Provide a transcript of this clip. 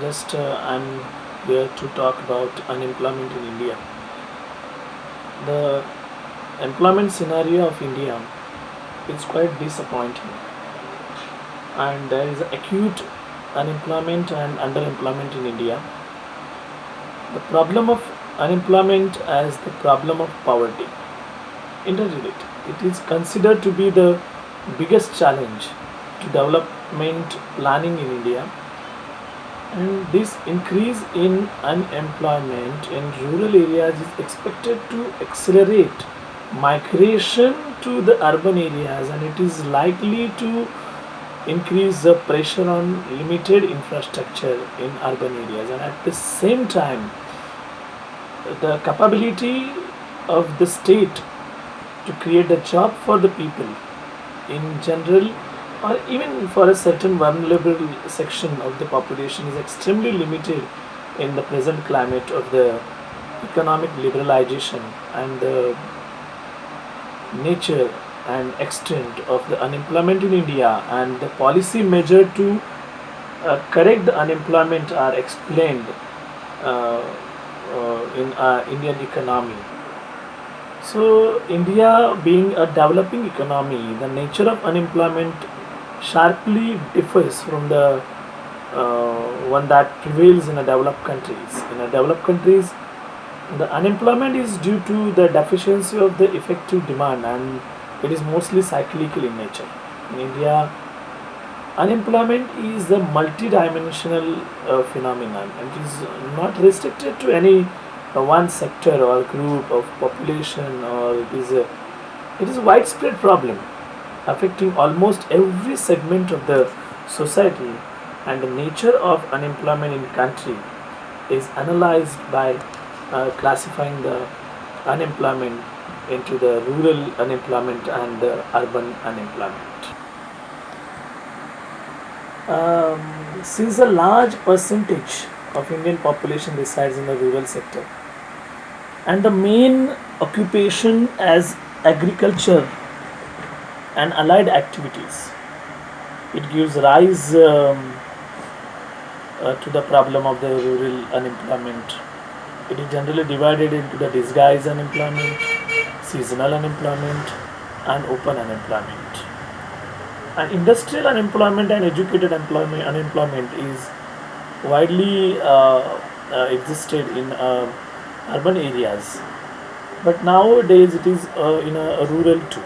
Just I'm here to talk about unemployment in India. The employment scenario of India is quite disappointing, and there is acute unemployment and underemployment in India. The problem of unemployment as the problem of poverty. Interrelated. It is considered to be the biggest challenge to development planning in India, and this increase in unemployment in rural areas is expected to accelerate migration to the urban areas, and it is likely to increase the pressure on limited infrastructure in urban areas. And at the same time, the capability of the state to create a job for the people in general, or even for a certain vulnerable section of the population, is extremely limited in the present climate of the economic liberalization and the nature and extent of the unemployment in India, and the policy measure to correct the unemployment are explained in Indian economy. So, India being a developing economy, the nature of unemployment sharply differs from the one that prevails in a developed countries. In a developed countries, the unemployment is due to the deficiency of the effective demand, and it is mostly cyclical in nature. In India, unemployment is a multidimensional phenomenon, and it is not restricted to any one sector or group of population, or it is a widespread problem affecting almost every segment of the society. And the nature of unemployment in country is analyzed by classifying the unemployment into the rural unemployment and the urban unemployment. Since a large percentage of Indian population resides in the rural sector, and the main occupation as agriculture and allied activities, it gives rise to the problem of the rural unemployment. It is generally divided into the disguised unemployment, seasonal unemployment, and open unemployment. And industrial unemployment and educated employment unemployment is widely existed in urban areas, but nowadays it is in a rural too.